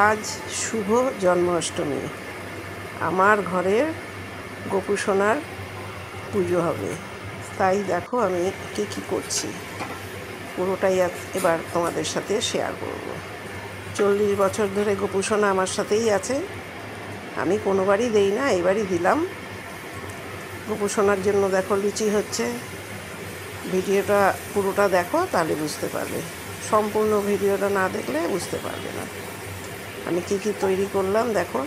আজ শুভ জন্মাষ্টমী। আমার ঘরের গোপু সোনার পুজো হবে, তাই দেখো আমি কী করছি পুরোটাই এবার তোমাদের সাথে শেয়ার করব। 40 বছর ধরে গোপু সোনা আমার সাথেই আছে, আমি কোনোবারই দেই না, এবারই দিলাম। গোপু সোনার জন্য দেখো লুচি হচ্ছে। ভিডিওটা পুরোটা দেখো, তাহলে বুঝতে পারবে। সম্পূর্ণ ভিডিওটা না দেখলে বুঝতে পারবে না আমি কী তৈরি করলাম। দেখো,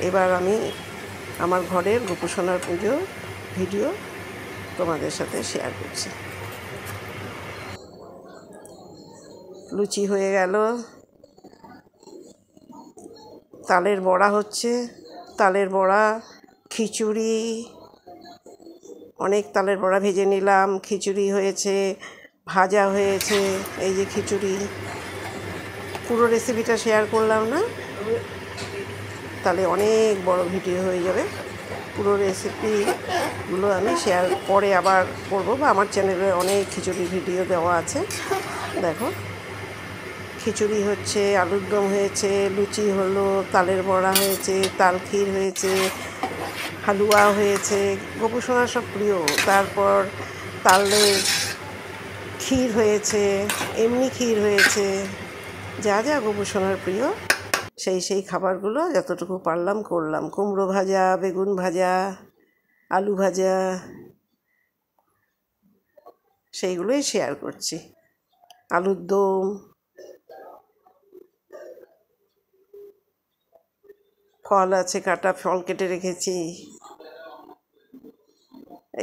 এবার আমি আমার ঘরের গোপু সোনার পুজো ভিডিও তোমাদের সাথে শেয়ার করছি। লুচি হয়ে গেল, তালের বড়া হচ্ছে, তালের বড়া, খিচুড়ি, অনেক তালের বড়া ভেজে নিলাম, খিচুড়ি হয়েছে, ভাজা হয়েছে। এই যে খিচুড়ি, পুরো রেসিপিটা শেয়ার করলাম না, তাহলে অনেক বড় ভিডিও হয়ে যাবে। পুরো রেসিপিগুলো আমি শেয়ার পরে আবার করবো, বা আমার চ্যানেলে অনেক খিচুড়ি ভিডিও দেওয়া আছে। দেখো, খিচুড়ি হচ্ছে, আলুর দম হয়েছে, লুচি হলো, তালের বড়া হয়েছে, তাল ক্ষীর হয়েছে, হালুয়া হয়েছে, গোপু সোনার সব প্রিয়। তারপর তালের ক্ষীর হয়েছে, এমনি ক্ষীর হয়েছে, যা যা গোপু সোনার প্রিয় সেই খাবারগুলো যতটুকু পারলাম করলাম। কুমড়ো ভাজা, বেগুন ভাজা, আলু ভাজা, সেইগুলোই শেয়ার করছি। আলুর দম, ফল আছে কাটা, ফল কেটে রেখেছি।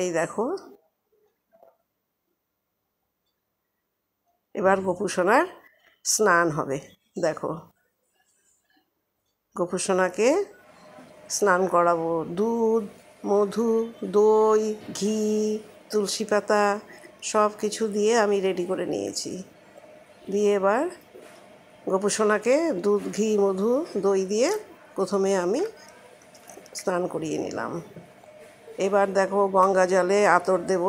এই দেখো, এবার গোপু সোনার স্নান হবে। দেখো, গোপু সোনাকে স্নান করাবো। দুধ, মধু, দই, ঘি, তুলসী পাতা সব কিছু দিয়ে আমি রেডি করে নিয়েছি। দিয়ে এবার গোপু সোনাকে দুধ, ঘি, মধু, দই দিয়ে প্রথমে আমি স্নান করিয়ে নিলাম। এবার দেখো, গঙ্গা জলে আতর দেব,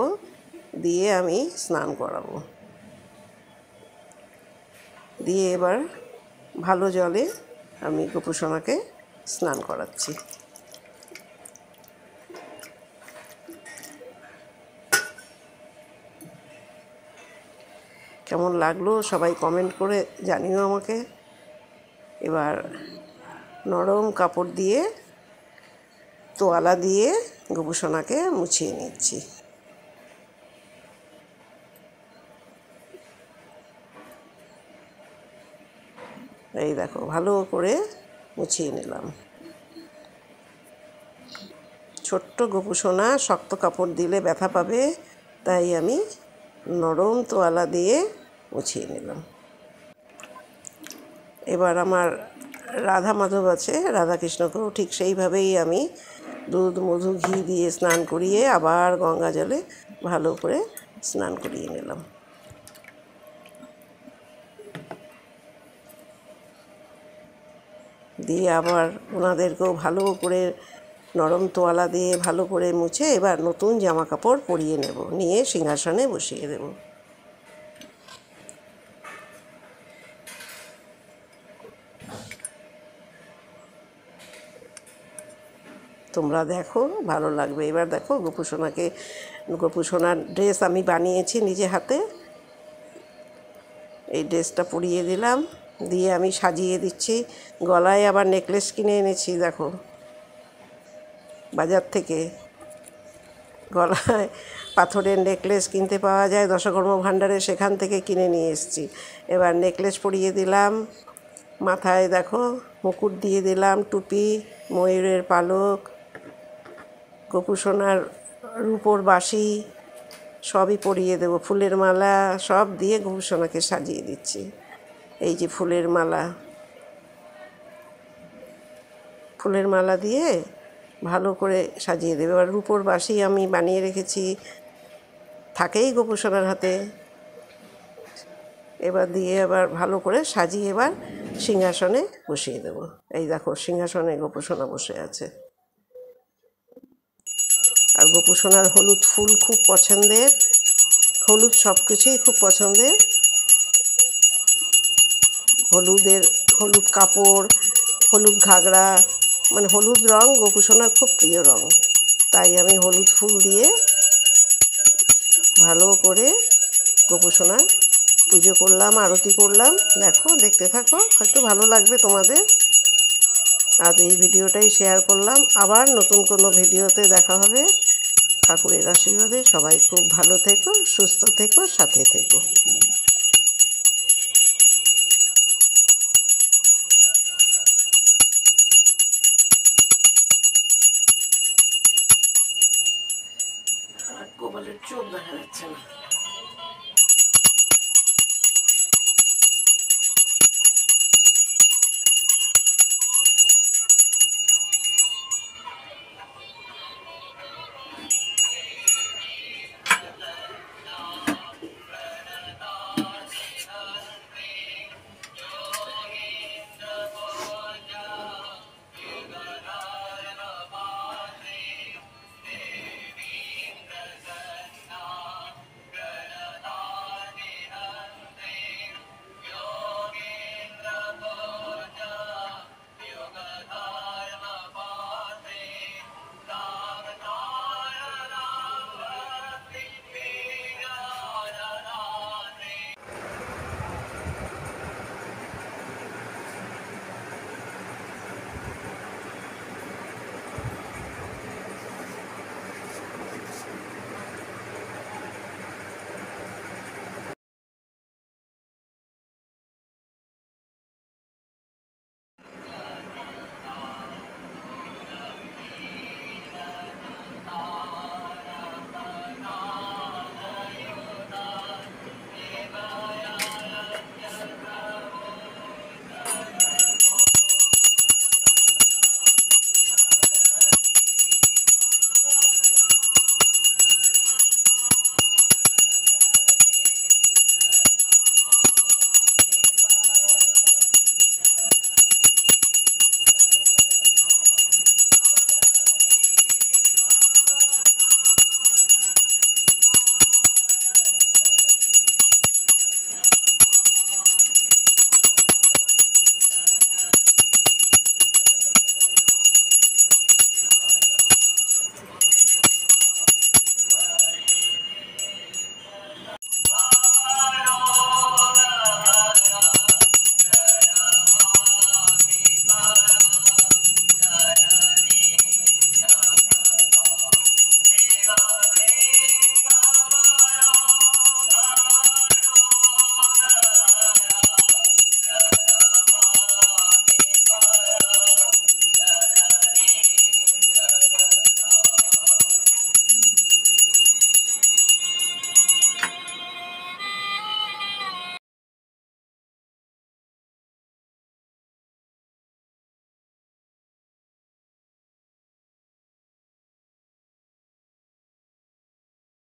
দিয়ে আমি স্নান করাবো। দিয়ে এবার ভালো জলে আমি গোপু সোনাকে স্নান করাচ্ছি। কেমন লাগলো সবাই কমেন্ট করে জানিও আমাকে। এবার নরম কাপড় দিয়ে, তোয়ালা দিয়ে গোপু সোনাকে মুছিয়ে নিচ্ছি। এই দেখো, ভালো করে মুছিয়ে নিলাম। ছোট্ট গোপু সোনা, শক্ত কাপড় দিলে ব্যথা পাবে, তাই আমি নরম তোয়ালা দিয়ে মুছিয়ে নিলাম। এবার আমার রাধা মাধব আছে, রাধাকৃষ্ণকেও ঠিক সেইভাবেই আমি দুধ, মধু, ঘি দিয়ে স্নান করিয়ে আবার গঙ্গা জলে ভালো করে স্নান করিয়ে নিলাম। দিয়ে আবার ওনাদেরকেও ভালো করে নরম তোয়ালা দিয়ে ভালো করে মুছে এবার নতুন জামা কাপড় পরিয়ে নেব, নিয়ে সিংহাসনে বসিয়ে দেব। তোমরা দেখো, ভালো লাগবে। এবার দেখো, গোপু সোনার ড্রেস আমি বানিয়েছি নিজে হাতে। এই ড্রেসটা পরিয়ে দিলাম, দিয়ে আমি সাজিয়ে দিচ্ছি। গলায় আবার নেকলেস কিনে এনেছি, দেখো, বাজার থেকে। গলায় পাথরের নেকলেস কিনতে পাওয়া যায় দশকর্ম ভাণ্ডারে, সেখান থেকে কিনে নিয়ে এসেছি। এবার নেকলেস পরিয়ে দিলাম, মাথায় দেখো মুকুট দিয়ে দিলাম, টুপি, ময়ূরের পালক, গোপু সোনার রূপোর বাঁশি সবই পরিয়ে দেবো, ফুলের মালা সব দিয়ে গোপু সোনাকে সাজিয়ে দিচ্ছি। এই যে ফুলের মালা দিয়ে ভালো করে সাজিয়ে দেবে। এবার রূপোর বাঁশি আমি বানিয়ে রেখেছি, থাকেই গোপু সোনার হাতে। এবার দিয়ে এবার ভালো করে সাজিয়ে এবার সিংহাসনে বসিয়ে দেবো। এই দেখো, সিংহাসনে গোপু সোনা বসে আছে। আর গোপু সোনার হলুদ ফুল খুব পছন্দের, হলুদ সব কিছুই খুব পছন্দের। হলুদ কাপড়, হলুদ ঘাগরা, মানে হলুদ রং গোপুসোনার খুব প্রিয় রং। তাই আমি হলুদ ফুল দিয়ে ভালো করে গোপুসোনার পুজো করলাম, আরতি করলাম। দেখতে থাকো, হয়তো ভালো লাগবে তোমাদের। আজ এই ভিডিওটাই শেয়ার করলাম। আবার নতুন কোনো ভিডিওতে দেখা হবে। ঠাকুরের আশীর্বাদে সবাই খুব ভালো থেকো, সুস্থ থেকো, সাথে থেকো। গোপালের চোখ দেখা যাচ্ছে না।